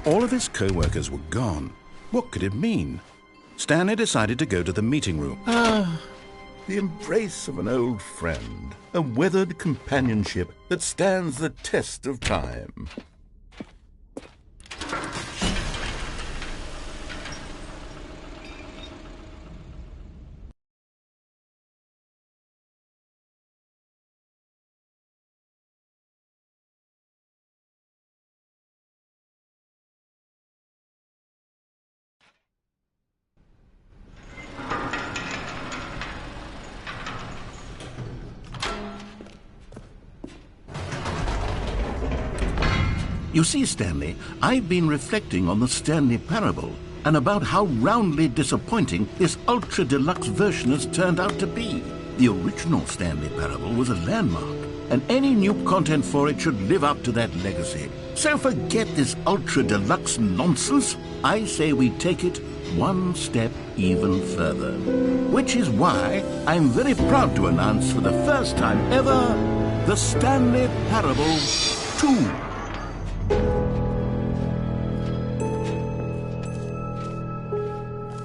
All of his co-workers were gone. What could it mean? Stanley decided to go to the meeting room. The embrace of an old friend, a weathered companionship that stands the test of time. You see, Stanley, I've been reflecting on the Stanley Parable and about how roundly disappointing this ultra-deluxe version has turned out to be. The original Stanley Parable was a landmark, and any new content for it should live up to that legacy. So forget this ultra-deluxe nonsense. I say we take it one step even further. Which is why I'm very proud to announce for the first time ever, the Stanley Parable 2.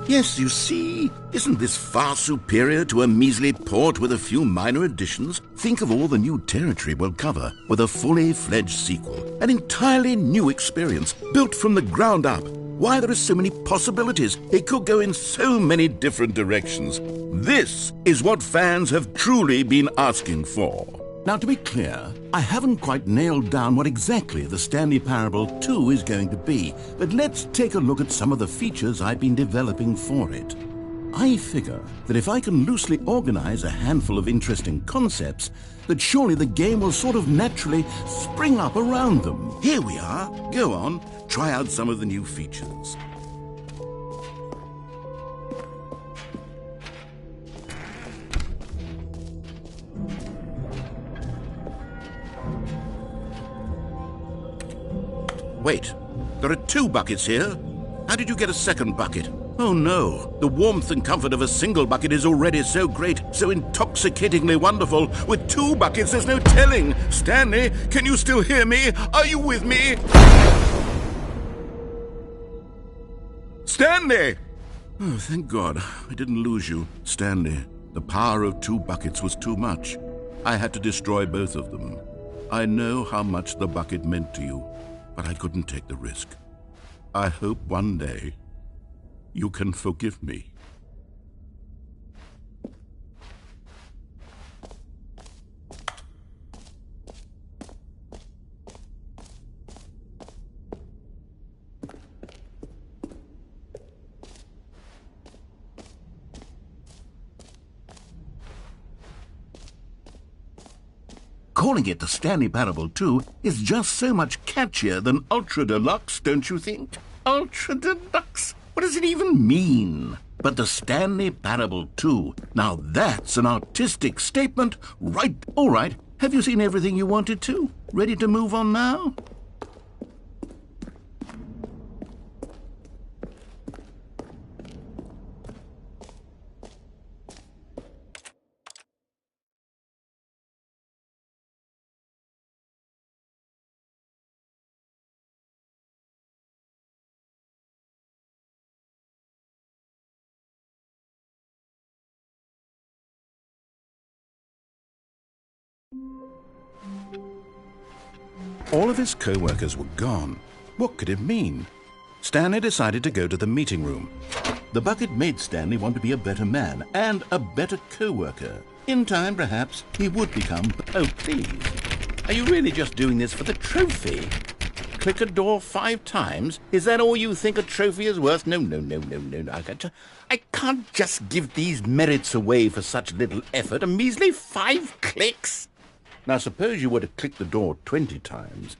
Yes, you see, isn't this far superior to a measly port with a few minor additions? Think of all the new territory we'll cover with a fully fledged sequel, an entirely new experience, built from the ground up. Why, there are so many possibilities. It could go in so many different directions. This is what fans have truly been asking for. Now, to be clear, I haven't quite nailed down what exactly the Stanley Parable 2 is going to be, but let's take a look at some of the features I've been developing for it. I figure that if I can loosely organize a handful of interesting concepts, that surely the game will sort of naturally spring up around them. Here we are. Go on, try out some of the new features. Wait, there are 2 buckets here. How did you get a second bucket? Oh no, the warmth and comfort of a single bucket is already so great, so intoxicatingly wonderful. With 2 buckets, there's no telling. Stanley, can you still hear me? Are you with me? Stanley! Oh, thank God, I didn't lose you. Stanley, the power of 2 buckets was too much. I had to destroy both of them. I know how much the bucket meant to you, but I couldn't take the risk. I hope one day you can forgive me. Calling it the Stanley Parable 2 is just so much catchier than Ultra Deluxe, don't you think? Ultra Deluxe? What does it even mean? But the Stanley Parable 2, now that's an artistic statement, right? All right, have you seen everything you wanted to? Ready to move on now? All of his co-workers were gone. What could it mean? Stanley decided to go to the meeting room. The bucket made Stanley want to be a better man and a better co-worker. In time, perhaps, he would become... Oh, please. Are you really just doing this for the trophy? Click a door 5 times? Is that all you think a trophy is worth? No. I can't just give these merits away for such little effort. A measly 5 clicks? Now, suppose you were to click the door 20 times.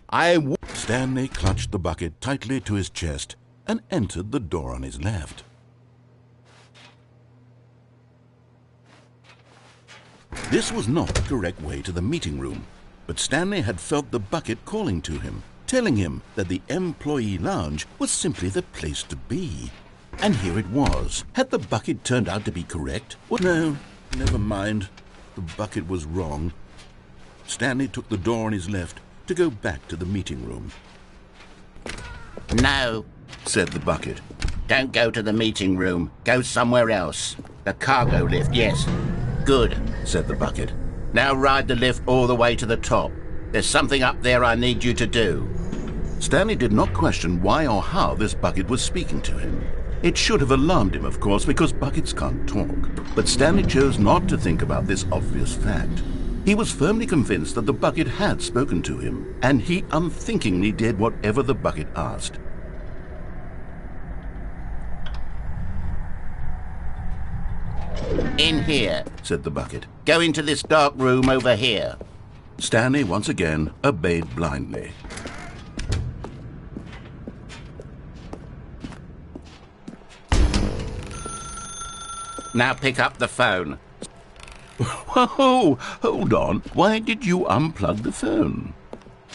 Stanley clutched the bucket tightly to his chest and entered the door on his left. This was not the correct way to the meeting room, but Stanley had felt the bucket calling to him, telling him that the employee lounge was simply the place to be. And here it was. Had the bucket turned out to be correct? Well, no, never mind. The bucket was wrong. Stanley took the door on his left, to go back to the meeting room. No, said the bucket. don't go to the meeting room. Go somewhere else. The cargo lift, yes. Good, Said the bucket. now ride the lift all the way to the top. There's something up there I need you to do. Stanley did not question why or how this bucket was speaking to him. It should have alarmed him, of course, because buckets can't talk. But Stanley chose not to think about this obvious fact. He was firmly convinced that the bucket had spoken to him, and he unthinkingly did whatever the bucket asked. In here. Said the bucket. Go into this dark room over here. Stanley once again obeyed blindly. Now pick up the phone. Whoa, hold on. Why did you unplug the phone?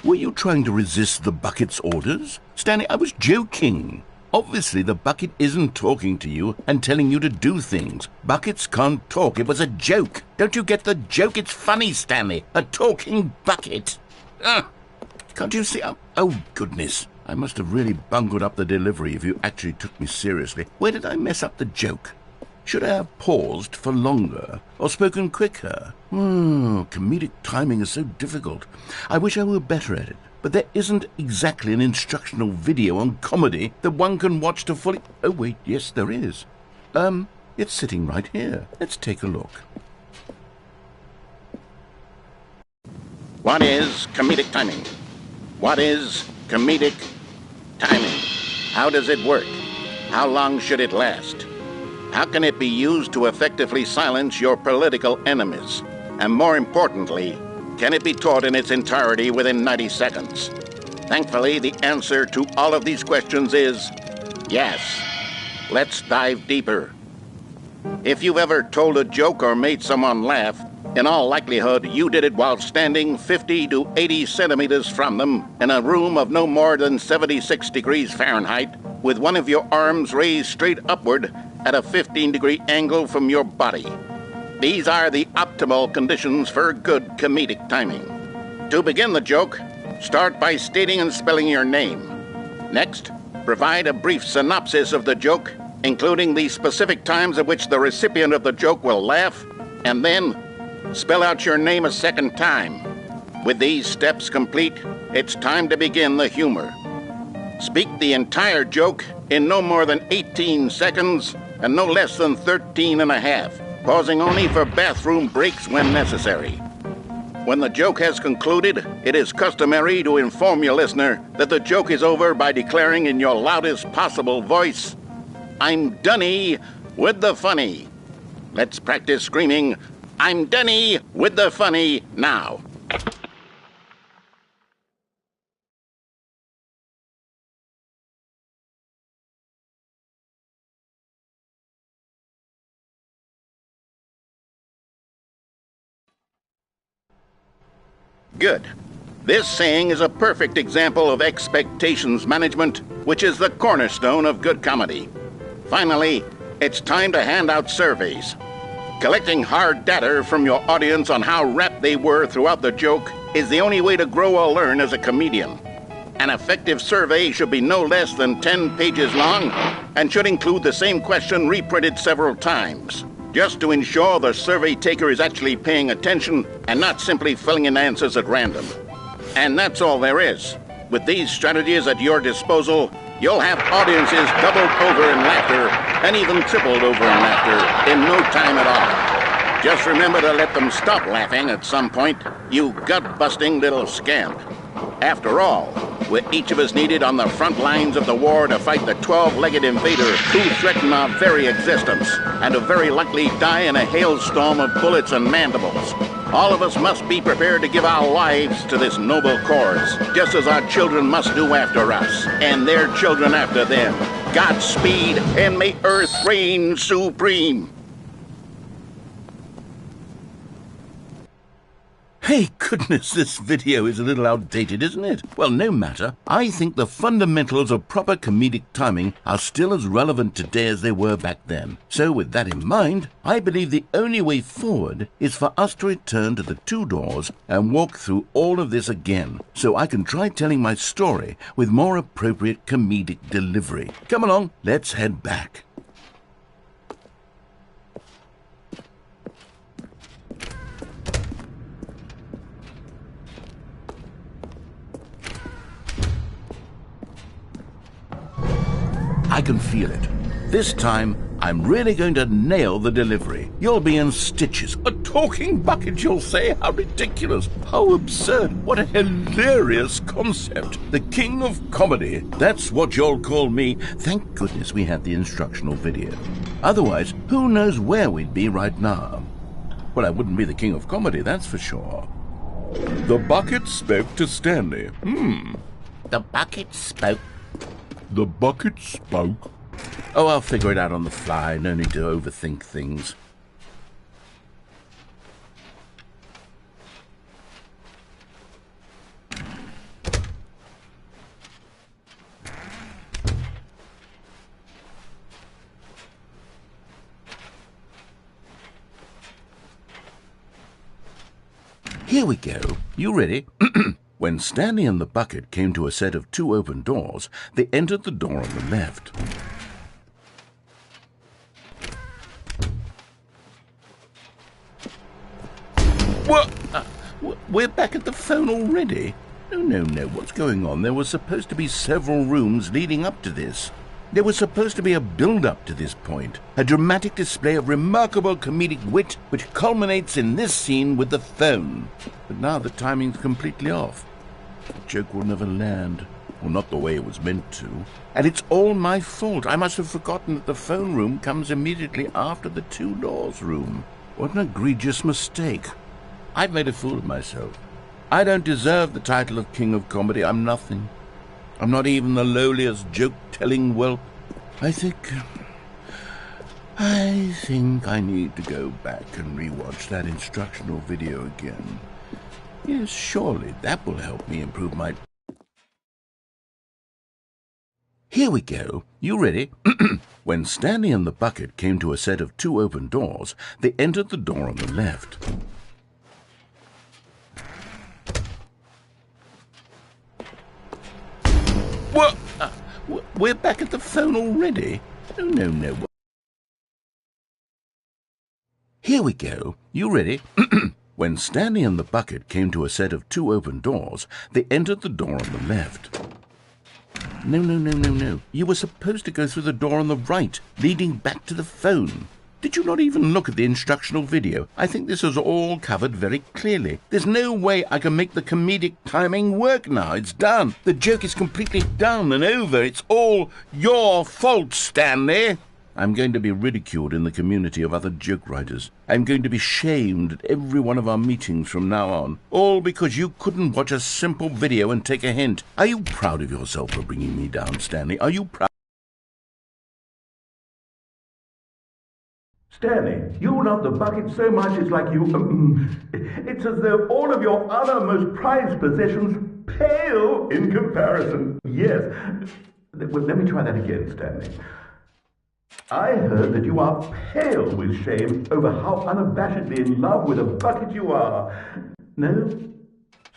Were you trying to resist the bucket's orders? Stanley, I was joking. Obviously, the bucket isn't talking to you and telling you to do things. Buckets can't talk. It was a joke. Don't you get the joke? It's funny, Stanley. A talking bucket. Can't you see? Oh, goodness. I must have really bungled up the delivery if you actually took me seriously. Where did I mess up the joke? Should I have paused for longer or spoken quicker? Comedic timing is so difficult. I wish I were better at it. But there isn't exactly an instructional video on comedy that one can watch to fully... Oh, wait, yes, there is. It's sitting right here. Let's take a look. What is comedic timing? What is comedic timing? How does it work? How long should it last? How can it be used to effectively silence your political enemies? And more importantly, can it be taught in its entirety within 90 seconds? Thankfully, the answer to all of these questions is yes. Let's dive deeper. If you've ever told a joke or made someone laugh, in all likelihood, you did it while standing 50 to 80 centimeters from them in a room of no more than 76 degrees Fahrenheit, with one of your arms raised straight upward at a 15-degree angle from your body. These are the optimal conditions for good comedic timing. To begin the joke, start by stating and spelling your name. Next, provide a brief synopsis of the joke, including the specific times at which the recipient of the joke will laugh, and then spell out your name a second time. With these steps complete, it's time to begin the humor. Speak the entire joke in no more than 18 seconds and no less than 13 and a half, pausing only for bathroom breaks when necessary. When the joke has concluded, it is customary to inform your listener that the joke is over by declaring in your loudest possible voice, "I'm Dunny with the funny." Let's practice screaming, "I'm Dunny with the funny" now. Good. This saying is a perfect example of expectations management, which is the cornerstone of good comedy. Finally, it's time to hand out surveys. Collecting hard data from your audience on how rapt they were throughout the joke is the only way to grow or learn as a comedian. An effective survey should be no less than 10 pages long and should include the same question reprinted several times, just to ensure the survey taker is actually paying attention and not simply filling in answers at random. And that's all there is. With these strategies at your disposal, you'll have audiences doubled over in laughter and even tripled over in laughter in no time at all. Just remember to let them stop laughing at some point, you gut-busting little scamp. After all, we're each of us needed on the front lines of the war to fight the 12-legged invader who threaten our very existence and who very likely die in a hailstorm of bullets and mandibles. All of us must be prepared to give our lives to this noble cause, just as our children must do after us, and their children after them. Godspeed, and may Earth reign supreme. Hey, goodness, this video is a little outdated, isn't it? Well, no matter. I think the fundamentals of proper comedic timing are still as relevant today as they were back then. So with that in mind, I believe the only way forward is for us to return to the two doors and walk through all of this again, so I can try telling my story with more appropriate comedic delivery. Come along, let's head back. I can feel it. This time, I'm really going to nail the delivery. You'll be in stitches. A talking bucket, you'll say? How ridiculous. How absurd. What a hilarious concept. The king of comedy. That's what you'll call me. Thank goodness we had the instructional video. Otherwise, who knows where we'd be right now. Well, I wouldn't be the king of comedy, that's for sure. The bucket spoke to Stanley. The bucket spoke. The bucket spoke. Oh, I'll figure it out on the fly. No need to overthink things. Here we go. You ready? When Stanley and the bucket came to a set of two open doors, they entered the door on the left. What? We're back at the phone already? No. What's going on? There were supposed to be several rooms leading up to this. There was supposed to be a build-up to this point, a dramatic display of remarkable comedic wit which culminates in this scene with the phone. But now the timing's completely off. The joke will never land, or not the way it was meant to. And it's all my fault. I must have forgotten that the phone room comes immediately after the two doors room. What an egregious mistake. I've made a fool of myself. I don't deserve the title of King of Comedy. I'm nothing. I'm not even the lowliest joke-telling whelp. I think I need to go back and rewatch that instructional video again. Yes, surely that will help me improve my... Here we go. You ready? When Stanley and the bucket came to a set of two open doors, they entered the door on the left. What? We're back at the phone already? No. Here we go. You ready? When Stanley and the bucket came to a set of two open doors, they entered the door on the left. No. You were supposed to go through the door on the right, leading back to the phone. Did you not even look at the instructional video? I think this is all covered very clearly. There's no way I can make the comedic timing work now. It's done. The joke is completely done and over. It's all your fault, Stanley. I'm going to be ridiculed in the community of other joke writers. I'm going to be shamed at every one of our meetings from now on. All because you couldn't watch a simple video and take a hint. Are you proud of yourself for bringing me down, Stanley? Are you proud? Stanley, you love the bucket so much it's like you... it's as though all of your other most prized possessions pale in comparison. Yes. Well, let me try that again, Stanley. I heard that you are pale with shame over how unabashedly in love with a bucket you are. No?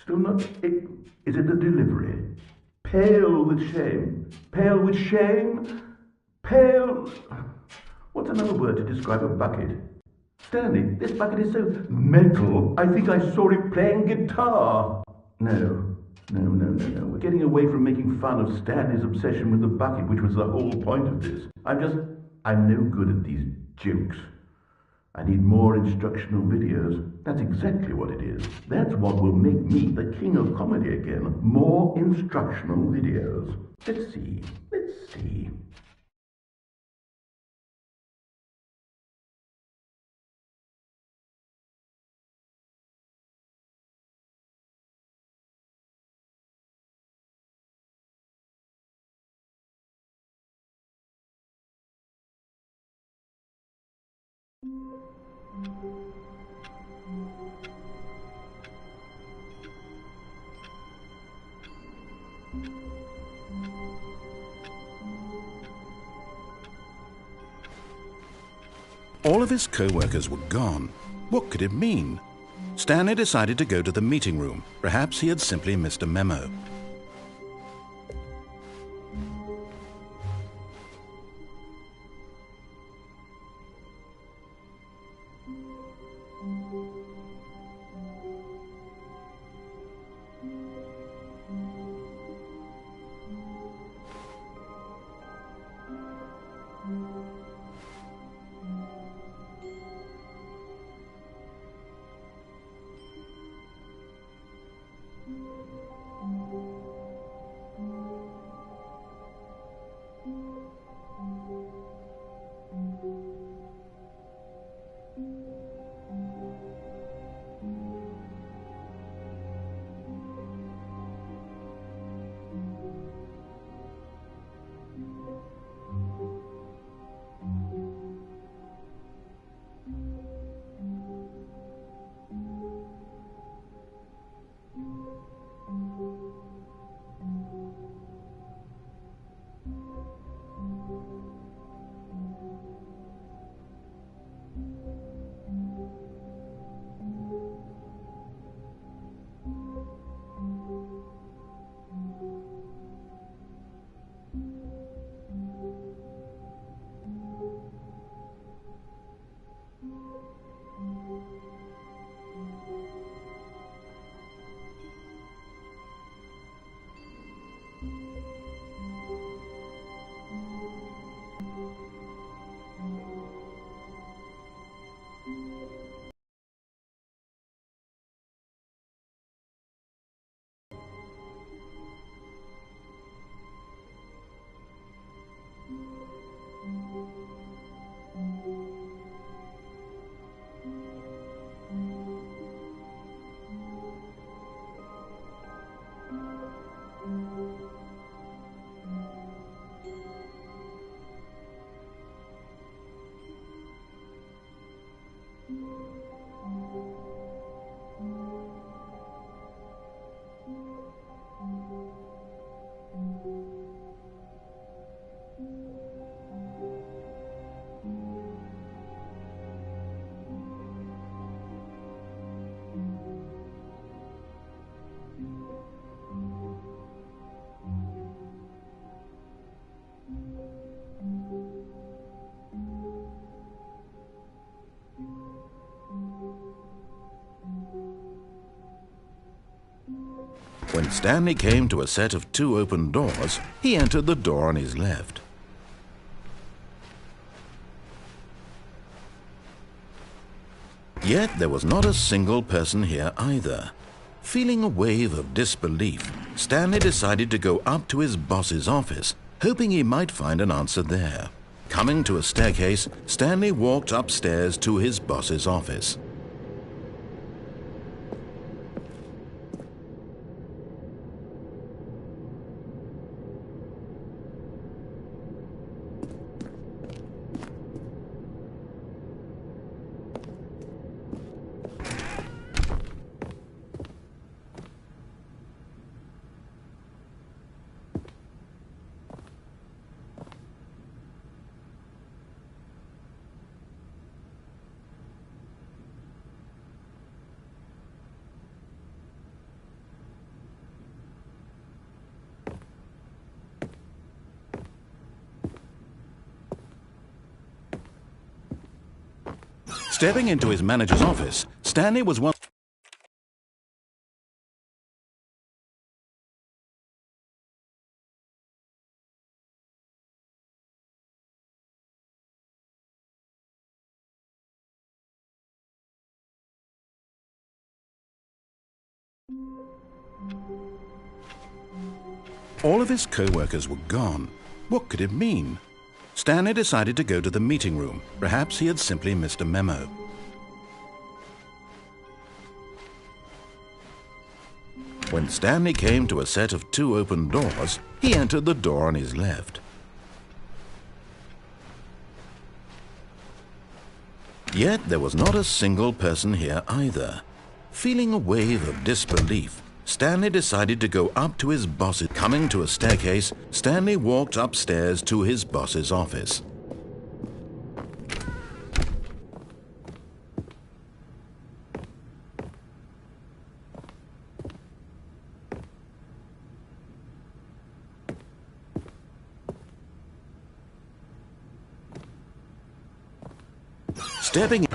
Still not? Is it the delivery? Pale with shame. Pale with shame? Pale... What's another word to describe a bucket? Stanley, this bucket is so metal. I think I saw it playing guitar. No. We're getting away from making fun of Stanley's obsession with the bucket, which was the whole point of this. I'm no good at these jokes. I need more instructional videos. That's exactly what it is. That's what will make me the king of comedy again. More instructional videos. Let's see. All of his co-workers were gone. What could it mean? Stanley decided to go to the meeting room. Perhaps he had simply missed a memo. When Stanley came to a set of 2 open doors, he entered the door on his left. Yet there was not a single person here either. Feeling a wave of disbelief, Stanley decided to go up to his boss's office, hoping he might find an answer there. Coming to a staircase, Stanley walked upstairs to his boss's office. Stepping into his manager's office, Stanley was one. All of his co-workers were gone. What could it mean? Stanley decided to go to the meeting room. Perhaps he had simply missed a memo. When Stanley came to a set of 2 open doors, he entered the door on his left. Yet there was not a single person here either. Feeling a wave of disbelief, Stanley decided to go up to his boss's. Coming to a staircase, Stanley walked upstairs to his boss's office. Stepping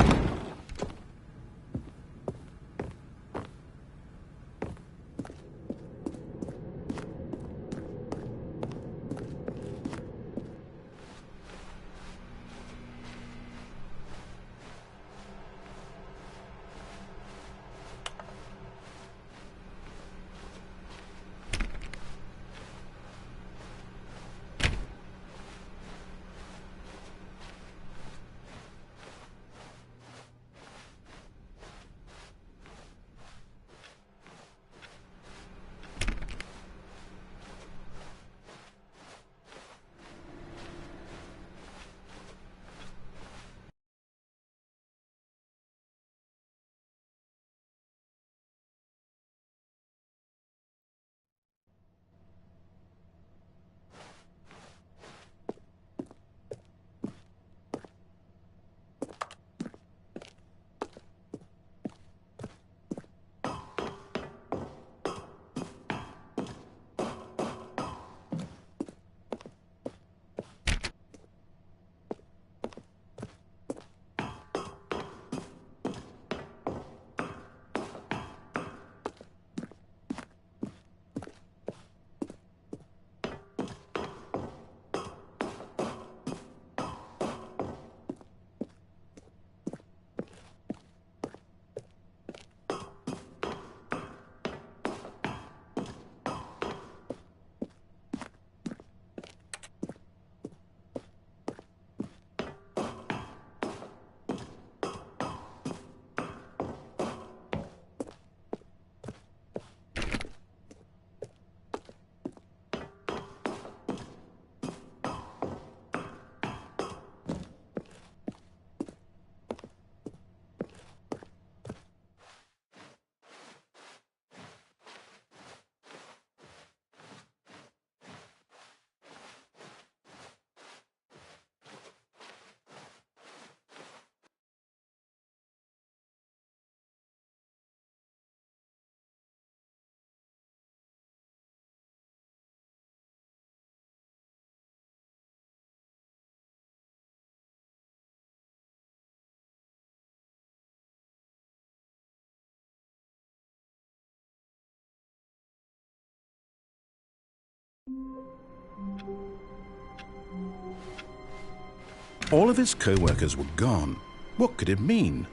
all of his co-workers were gone. What could it mean?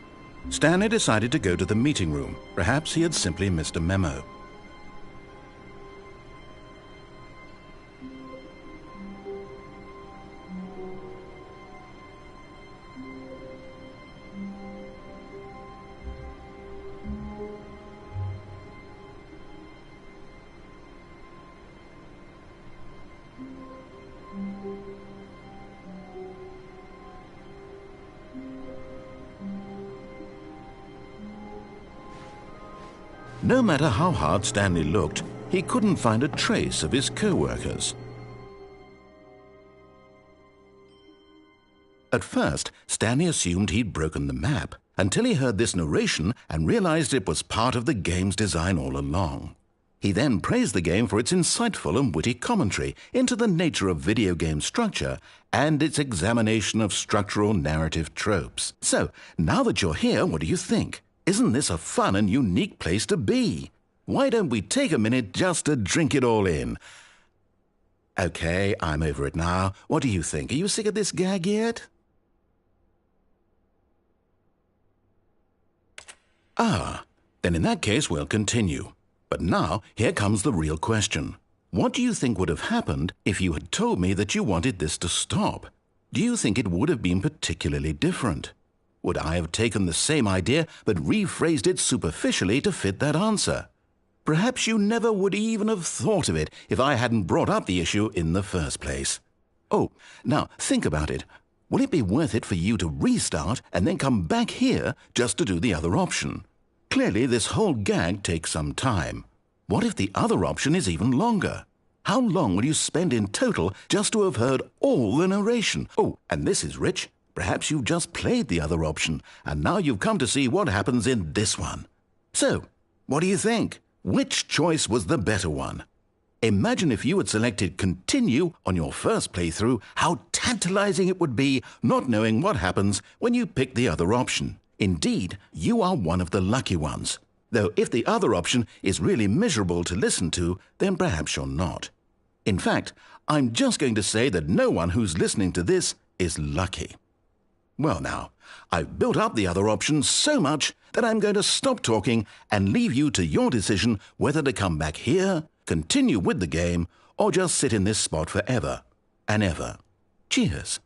Stanley decided to go to the meeting room. Perhaps he had simply missed a memo. No matter how hard Stanley looked, he couldn't find a trace of his co-workers. At first, Stanley assumed he'd broken the map, until he heard this narration and realized it was part of the game's design all along. He then praised the game for its insightful and witty commentary into the nature of video game structure and its examination of structural narrative tropes. So, now that you're here, what do you think? Isn't this a fun and unique place to be? Why don't we take a minute just to drink it all in? Okay, I'm over it now. What do you think? Are you sick of this gag yet? Ah, then in that case we'll continue. But now, here comes the real question. What do you think would have happened if you had told me that you wanted this to stop? Do you think it would have been particularly different? Would I have taken the same idea but rephrased it superficially to fit that answer? Perhaps you never would even have thought of it if I hadn't brought up the issue in the first place. Oh, now think about it. Will it be worth it for you to restart and then come back here just to do the other option? Clearly, this whole gag takes some time. What if the other option is even longer? How long will you spend in total just to have heard all the narration? Oh, and this is rich. Perhaps you've just played the other option, and now you've come to see what happens in this one. So, what do you think? Which choice was the better one? Imagine if you had selected Continue on your first playthrough, how tantalizing it would be not knowing what happens when you pick the other option. Indeed, you are one of the lucky ones. Though if the other option is really miserable to listen to, then perhaps you're not. In fact, I'm just going to say that no one who's listening to this is lucky. Well now, I've built up the other option so much that I'm going to stop talking and leave you to your decision whether to come back here, continue with the game, or just sit in this spot forever and ever. Cheers.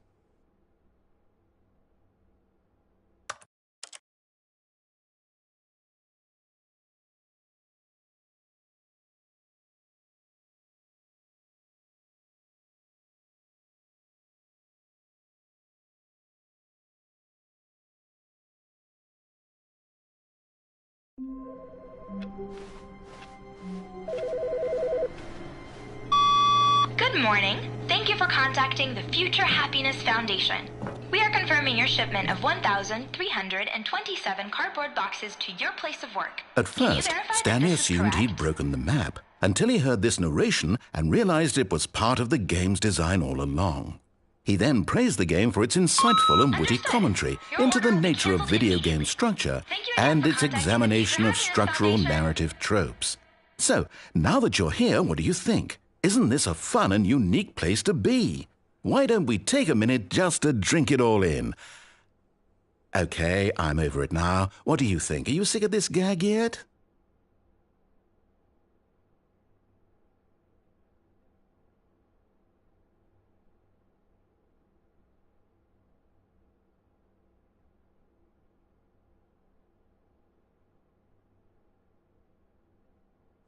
Good morning. Thank you for contacting the Future Happiness Foundation. We are confirming your shipment of 1,327 cardboard boxes to your place of work. At first, Stanley assumed he'd broken the map until he heard this narration and realized it was part of the game's design all along. He then praised the game for its insightful and witty commentary into the nature of video game structure and its examination of structural narrative tropes. So, now that you're here, what do you think? Isn't this a fun and unique place to be? Why don't we take a minute just to drink it all in? Okay, I'm over it now. What do you think? Are you sick of this gag yet?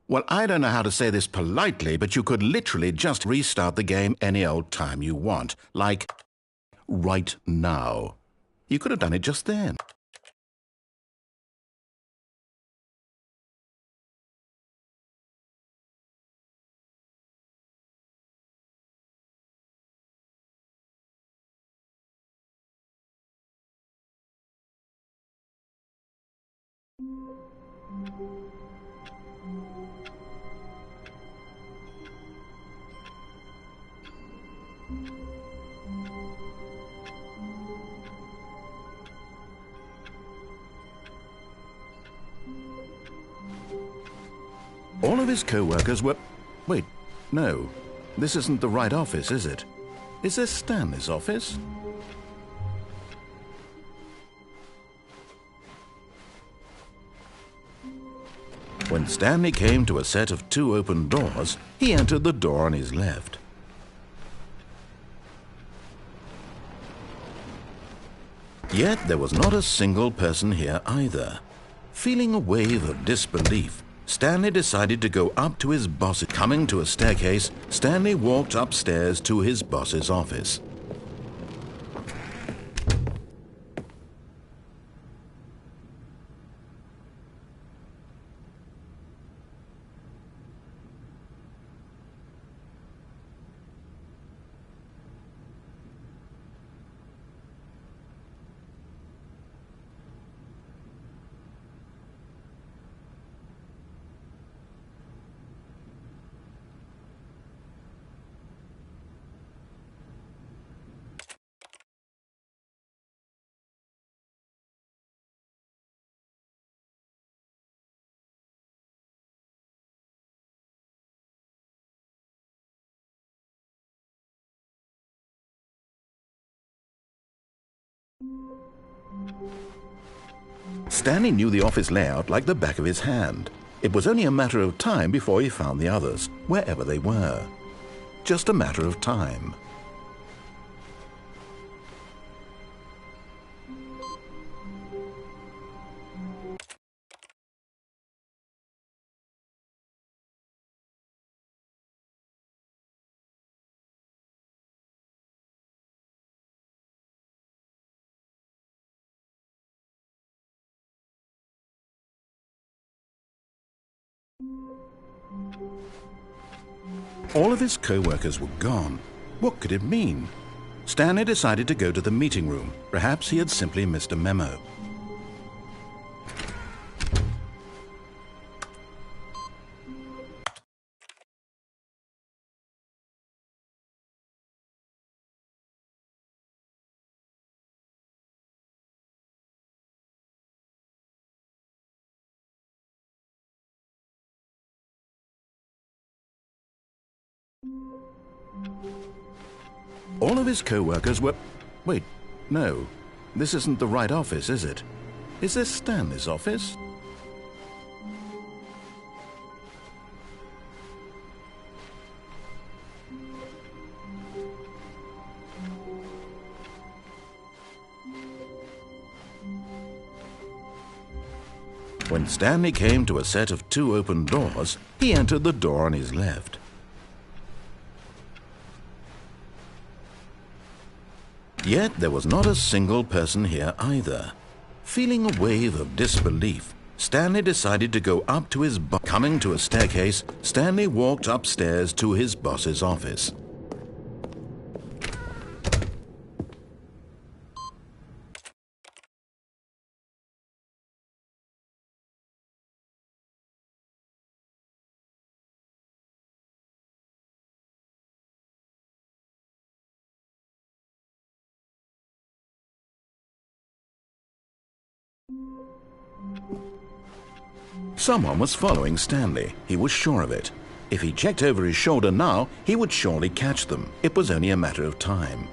Well, I don't know how to say this politely, but you could literally just restart the game any old time you want. Like, right now. You could have done it just then. All of his co-workers were... Wait, no. This isn't the right office, is it? Is this Stanley's office? When Stanley came to a set of 2 open doors, he entered the door on his left. Yet there was not a single person here either. Feeling a wave of disbelief, Stanley decided to go up to his boss. Coming to a staircase, Stanley walked upstairs to his boss's office. Stanley knew the office layout like the back of his hand. It was only a matter of time before he found the others, wherever they were. Just a matter of time. All of his co-workers were gone. What could it mean? Stanley decided to go to the meeting room. Perhaps he had simply missed a memo. All of his co-workers were... Wait, no. This isn't the right office, is it? Is this Stanley's office? When Stanley came to a set of 2 open doors, he entered the door on his left. Yet there was not a single person here either. Feeling a wave of disbelief, Stanley decided to go up to his boss. Coming to a staircase, Stanley walked upstairs to his boss's office. Someone was following Stanley. He was sure of it. If he checked over his shoulder now, he would surely catch them. It was only a matter of time.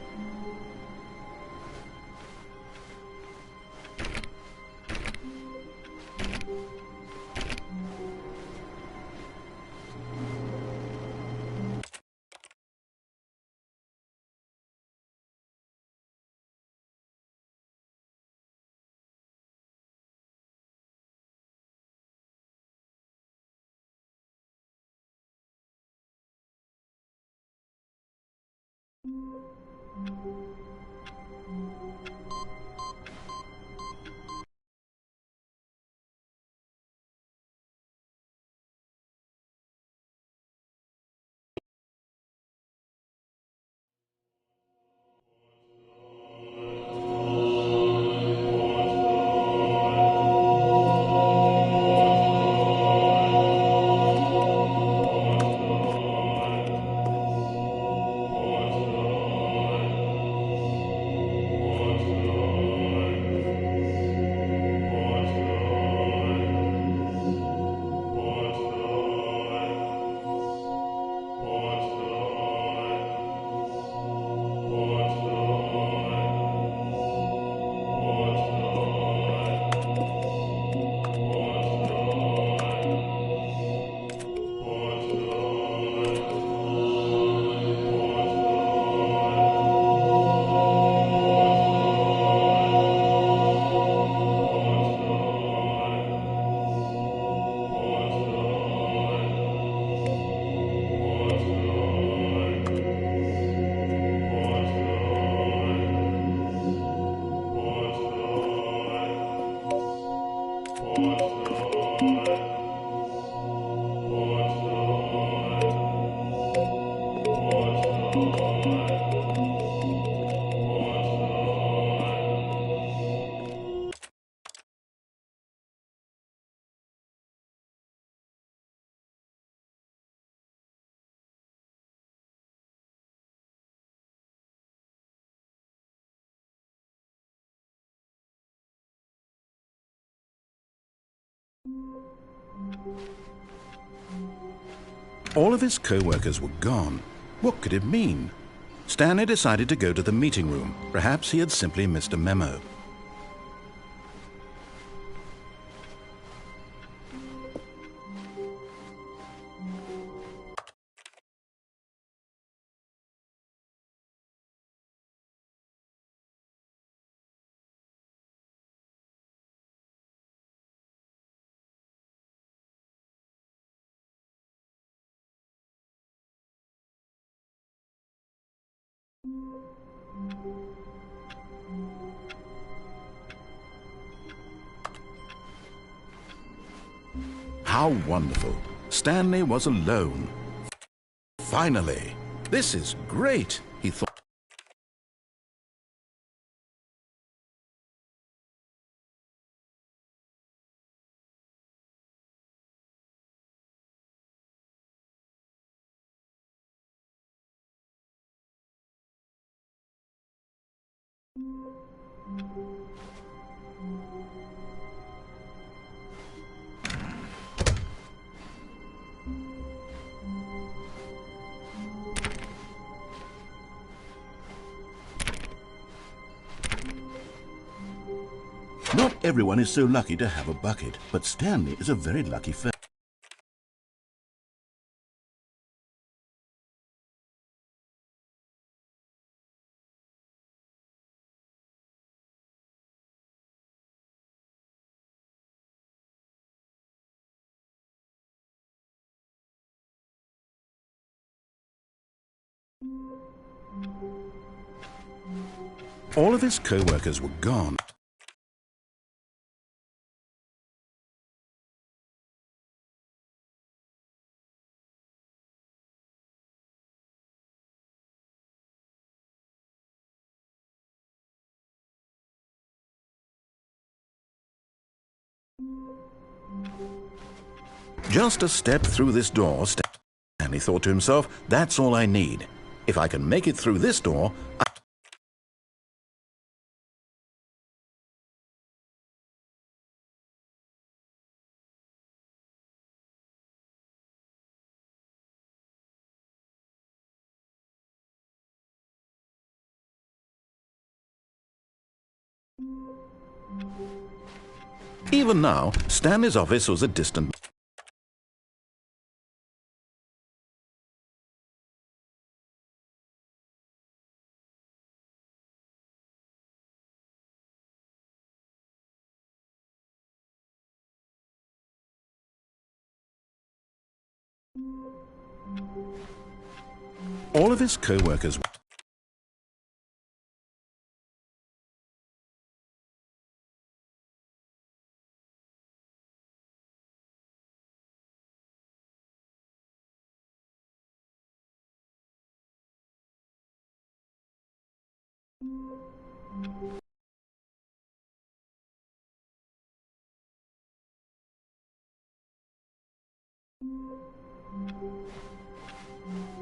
All of his co-workers were gone. What could it mean? Stanley decided to go to the meeting room. Perhaps he had simply missed a memo. How wonderful! Stanley was alone. Finally! This is great, he thought. Not everyone is so lucky to have a bucket, but Stanley is a very lucky fellow. All of his co-workers were gone. Just a step through this door, Stanley thought to himself, that's all I need. If I can make it through this door, Even now, Stanley's office was a distant. All of his co-workers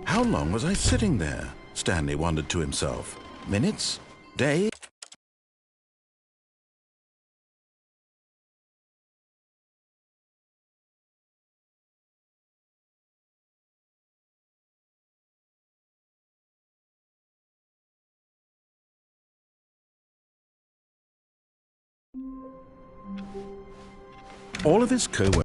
How long was I sitting there? Stanley wondered to himself. Minutes? Days? All of his co-workers.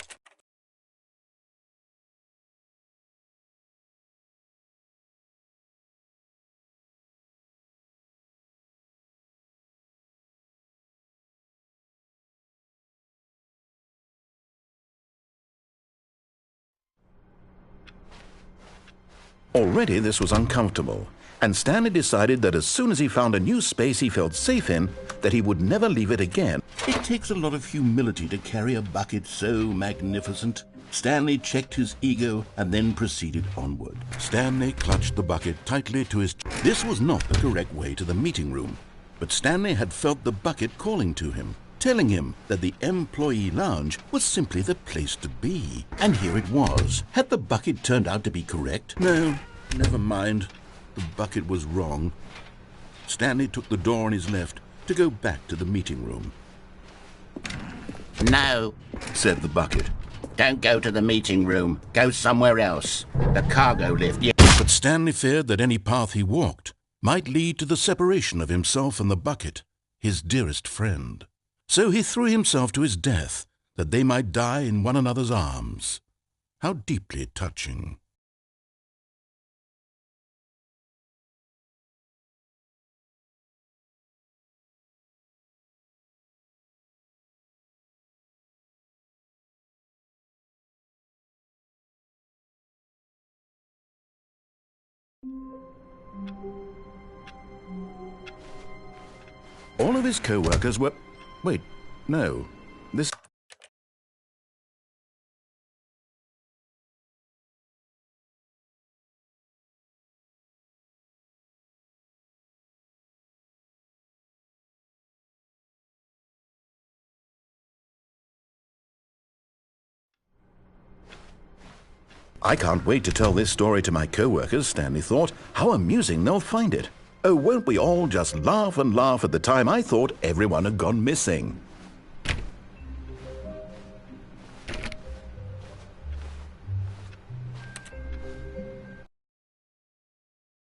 Already this was uncomfortable, and Stanley decided that as soon as he found a new space he felt safe in, that he would never leave it again. It takes a lot of humility to carry a bucket so magnificent. Stanley checked his ego and then proceeded onward. Stanley clutched the bucket tightly to his... This was not the correct way to the meeting room, but Stanley had felt the bucket calling to him, telling him that the employee lounge was simply the place to be. And here it was. Had the bucket turned out to be correct? No, never mind. The bucket was wrong. Stanley took the door on his left to go back to the meeting room. No, Said the bucket. don't go to the meeting room. Go somewhere else. The cargo lift, yeah. But Stanley feared that any path he walked might lead to the separation of himself and the bucket, his dearest friend. So he threw himself to his death, that they might die in one another's arms. How deeply touching. All of his co-workers were... Wait, no. This... I can't wait to tell this story to my co-workers, Stanley thought. How amusing they'll find it. Oh, won't we all just laugh and laugh at the time I thought everyone had gone missing?